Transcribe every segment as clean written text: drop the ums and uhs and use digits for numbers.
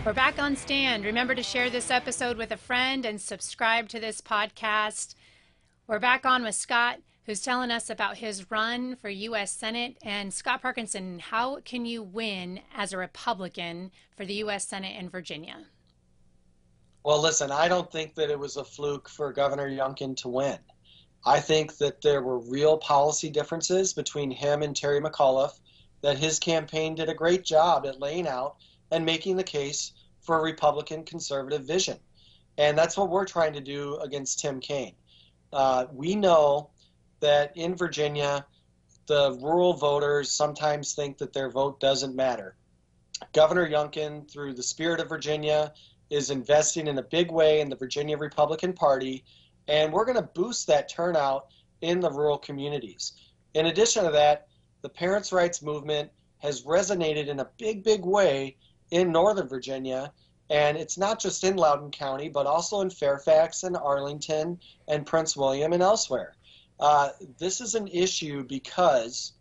We're back on Stand. Remember to share this episode with a friend and subscribe to this podcast. We're back on with Scott, who's telling us about his run for U.S. Senate. And Scott Parkinson, how can you win as a Republican for the U.S. Senate in Virginia? Well, listen, I don't think that it was a fluke for Governor Youngkin to win. I think that there were real policy differences between him and Terry McAuliffe, that his campaign did a great job at laying out and making the case for a Republican conservative vision. And that's what we're trying to do against Tim Kaine. We know that in Virginia, the rural voters sometimes think that their vote doesn't matter. Governor Youngkin, through the spirit of Virginia, is investing in a big way in the Virginia Republican Party, and we're going to boost that turnout in the rural communities. In addition to that, the parents' rights movement has resonated in a big way in Northern Virginia, and it's not just in Loudoun County, but also in Fairfax and Arlington and Prince William and elsewhere. This is an issue because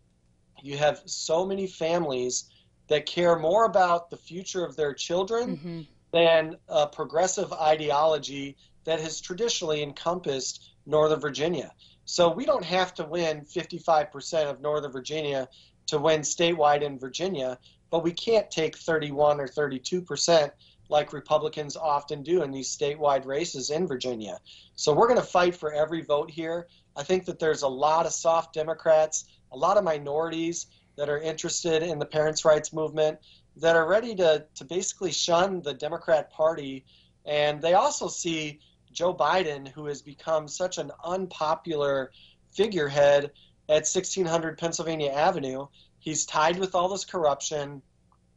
you have so many families that care more about the future of their children than a progressive ideology that has traditionally encompassed Northern Virginia. So we don't have to win 55% of Northern Virginia to win statewide in Virginia, but we can't take 31 or 32% like Republicans often do in these statewide races in Virginia. So we're going to fight for every vote here. I think that there's a lot of soft Democrats, a lot of minorities that are interested in the parents' rights movement, that are ready to basically shun the Democrat Party. And they also see Joe Biden, who has become such an unpopular figurehead at 1600 Pennsylvania Avenue. He's tied with all this corruption.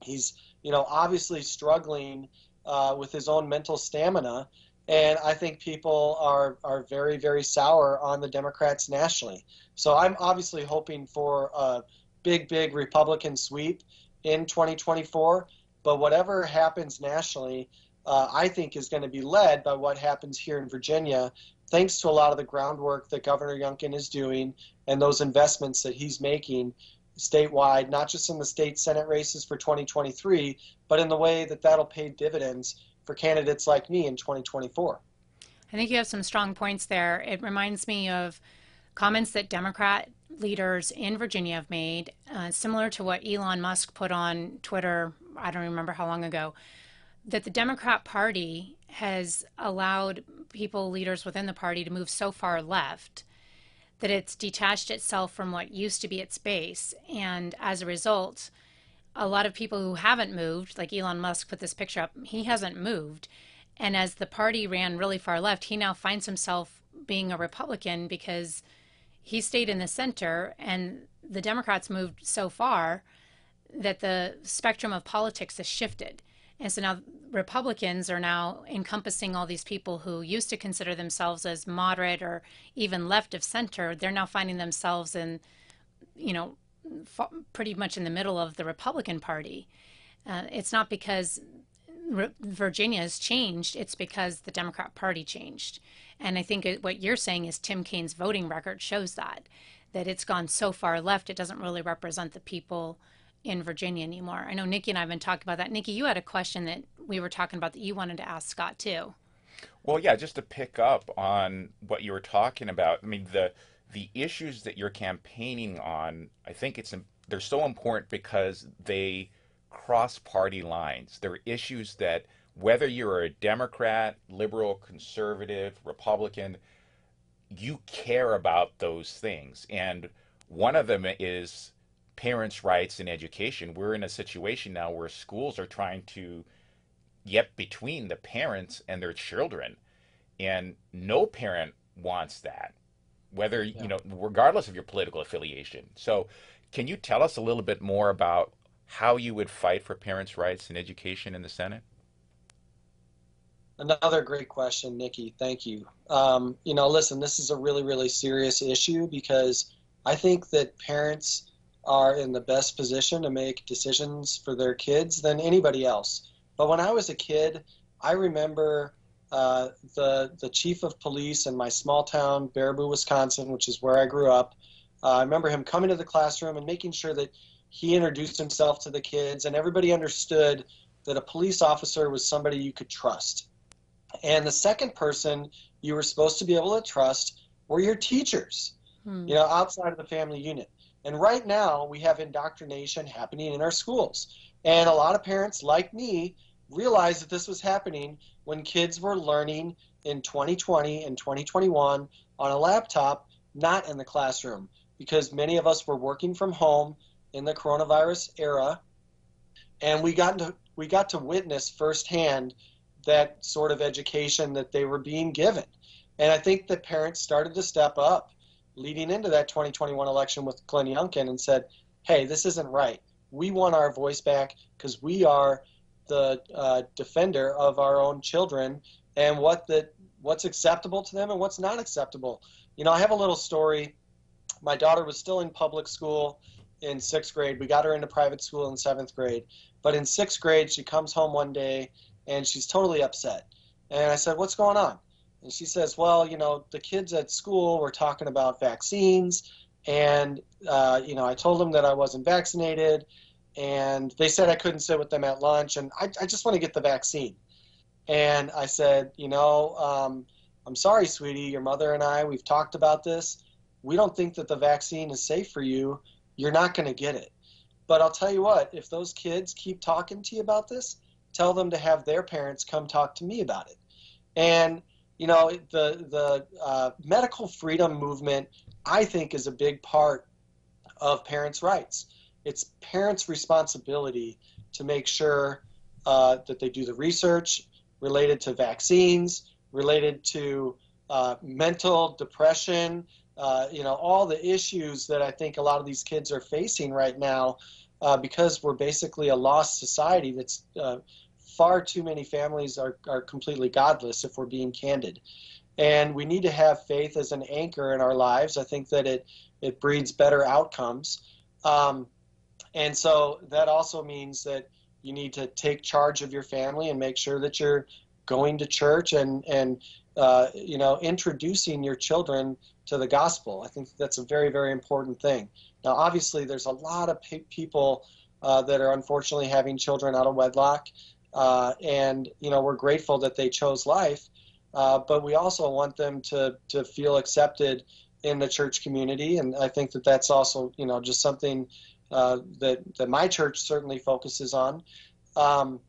He's, obviously struggling with his own mental stamina. And I think people are very, very sour on the Democrats nationally. So I'm obviously hoping for a big Republican sweep in 2024. But whatever happens nationally, I think is going to be led by what happens here in Virginia, thanks to a lot of the groundwork that Governor Youngkin is doing and those investments that he's making statewide, not just in the state Senate races for 2023, but in the way that that'll pay dividends for candidates like me in 2024. I think you have some strong points there. It reminds me of comments that Democrat leaders in Virginia have made, similar to what Elon Musk put on Twitter, I don't remember how long ago, that the Democrat Party has allowed leaders within the party to move so far left that it's detached itself from what used to be its base. And as a result, a lot of people who haven't moved, like Elon Musk put this picture up, he hasn't moved. And as the party ran really far left, he now finds himself being a Republican because he stayed in the center and the Democrats moved so far that the spectrum of politics has shifted. And so now Republicans are now encompassing all these people who used to consider themselves as moderate or even left of center. They're now finding themselves in, pretty much in the middle of the Republican Party. It's not because Virginia has changed, it's because the Democrat Party changed. And I think what you're saying is Tim Kaine's voting record shows that it's gone so far left, it doesn't really represent the people in Virginia anymore. I know Nikki and I have been talking about that. Nikki, you had a question that we were talking about that you wanted to ask Scott too. Well, yeah, just to pick up on what you were talking about. I mean, the issues that you're campaigning on, I think they're so important because they cross party lines. They're issues that whether you're a Democrat, liberal, conservative, Republican, you care about those things. And one of them is parents' rights in education. We're in a situation now where schools are trying to get between the parents and their children. And no parent wants that, whether, regardless of your political affiliation. So can you tell us a little bit more about how you would fight for parents' rights in education in the Senate? Another great question, Nikki. Thank you. Listen, this is a really serious issue because I think that parents are in the best position to make decisions for their kids than anybody else. But when I was a kid, I remember the chief of police in my small town, Baraboo, Wisconsin, which is where I grew up. I remember him coming to the classroom and making sure that he introduced himself to the kids and everybody understood that a police officer was somebody you could trust. And the second person you were supposed to be able to trust were your teachers, outside of the family unit. And right now we have indoctrination happening in our schools. And a lot of parents like me realized that this was happening when kids were learning in 2020 and 2021 on a laptop, not in the classroom, because many of us were working from home in the coronavirus era, and we got to witness firsthand that sort of education that they were being given. And I think that parents started to step up leading into that 2021 election with Glenn Youngkin and said, hey, this isn't right. We want our voice back because we are the defender of our own children and what's acceptable to them and what's not acceptable. I have a little story. My daughter was still in public school in 6th grade. We got her into private school in 7th grade. But in 6th grade, she comes home one day and she's totally upset. And I said, what's going on? And she says, well, the kids at school were talking about vaccines, and, I told them that I wasn't vaccinated, and they said I couldn't sit with them at lunch, and I just want to get the vaccine. And I said, I'm sorry, sweetie, your mother and I, we've talked about this. We don't think that the vaccine is safe for you. You're not going to get it. But I'll tell you what, if those kids keep talking to you about this, tell them to have their parents come talk to me about it. And the medical freedom movement, I think, is a big part of parents' rights. It's parents' responsibility to make sure that they do the research related to vaccines, related to mental depression, all the issues that I think a lot of these kids are facing right now, because we're basically a lost society that's far too many families are completely godless, if we're being candid. And we need to have faith as an anchor in our lives. I think that it breeds better outcomes. And so that also means that you need to take charge of your family and make sure that you're going to church and introducing your children to the gospel. I think that's a very, very important thing. Now, obviously, there's a lot of people that are unfortunately having children out of wedlock. And we're grateful that they chose life, but we also want them to feel accepted in the church community. And I think that that's also, just something that my church certainly focuses on. The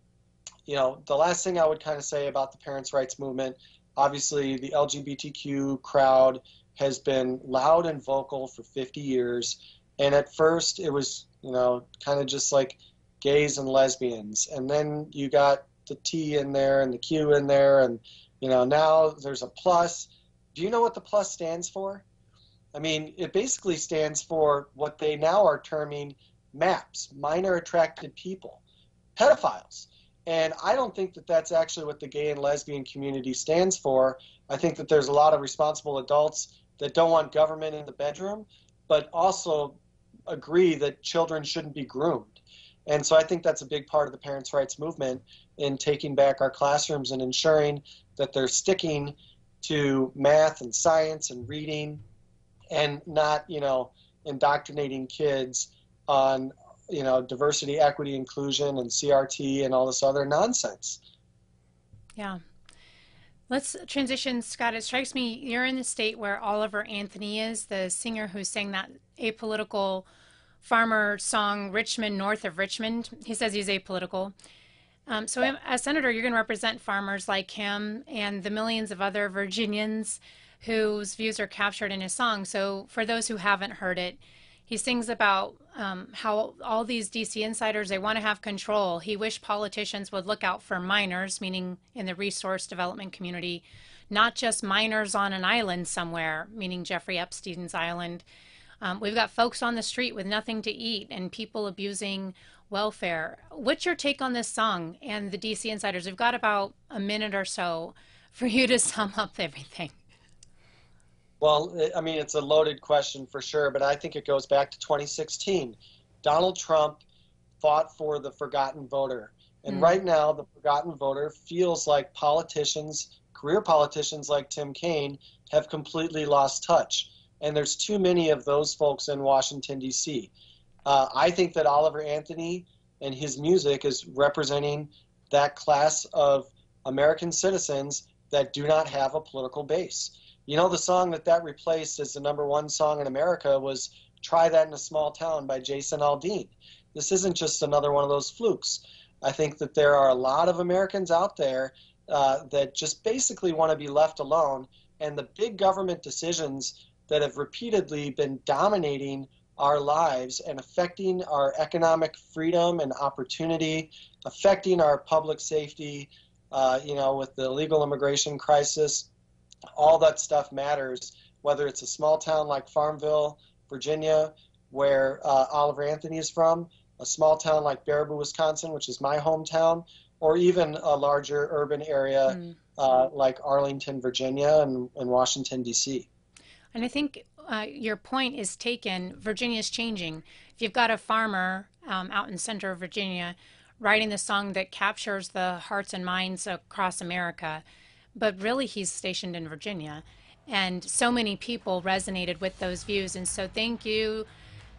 last thing I would kind of say about the parents' rights movement, obviously the LGBTQ crowd has been loud and vocal for 50 years. And at first it was, kind of just like gays and lesbians, and then you got the T in there and the Q in there, and now there's a plus. Do you know what the plus stands for? I mean, it basically stands for what they now are terming MAPs, minor attracted people, pedophiles. And I don't think that that's actually what the gay and lesbian community stands for. I think that there's a lot of responsible adults that don't want government in the bedroom, but also agree that children shouldn't be groomed. And so I think that's a big part of the parents' rights movement in taking back our classrooms and ensuring that they're sticking to math and science and reading, and not, indoctrinating kids on, diversity, equity, inclusion, and CRT and all this other nonsense. Yeah. Let's transition, Scott. It strikes me you're in the state where Oliver Anthony is, the singer who sang that apolitical farmer song, Richmond, North of Richmond. He says he's apolitical. So as senator, you're going to represent farmers like him and the millions of other Virginians whose views are captured in his song. So for those who haven't heard it, he sings about how all these DC insiders, they want to have control. He wished politicians would look out for minors, meaning in the resource development community, not just minors on an island somewhere, meaning Jeffrey Epstein's island. We've got folks on the street with nothing to eat and people abusing welfare. What's your take on this song and the DC insiders? We've got about a minute or so for you to sum up everything. Well, I mean, it's a loaded question for sure, but I think it goes back to 2016. Donald Trump fought for the forgotten voter. And right now, the forgotten voter feels like politicians, career politicians like Tim Kaine, have completely lost touch. And there's too many of those folks in Washington, D.C. I think that Oliver Anthony and his music is representing that class of American citizens that do not have a political base. You know, the song that replaced as the #1 song in America was Try That in a Small Town by Jason Aldean. This isn't just another one of those flukes. I think that there are a lot of Americans out there that just basically want to be left alone, and the big government decisions that have repeatedly been dominating our lives and affecting our economic freedom and opportunity, affecting our public safety, with the illegal immigration crisis, all that stuff matters, whether it's a small town like Farmville, Virginia, where Oliver Anthony is from, a small town like Baraboo, Wisconsin, which is my hometown, or even a larger urban area like Arlington, Virginia, and Washington, D.C. And I think your point is taken. Virginia is changing. If you've got a farmer out in the center of Virginia writing the song that captures the hearts and minds across America, but really he's stationed in Virginia. And so many people resonated with those views. And so thank you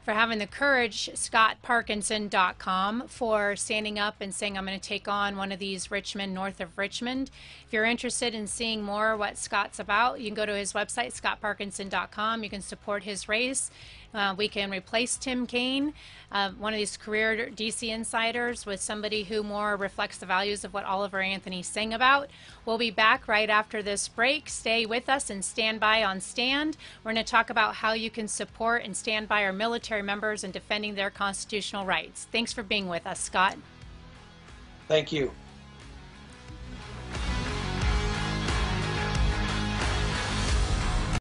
for having the courage, ScottParkinson.com, for standing up and saying, I'm going to take on one of these Richmond, north of Richmond. If you're interested in seeing more what Scott's about, you can go to his website, ScottParkinson.com. You can support his race. We can replace Tim Kaine, one of these career DC insiders, with somebody who more reflects the values of what Oliver Anthony sang about. We'll be back right after this break. Stay with us and stand by on Stand. We're going to talk about how you can support and stand by our military members in defending their constitutional rights. Thanks for being with us, Scott. Thank you.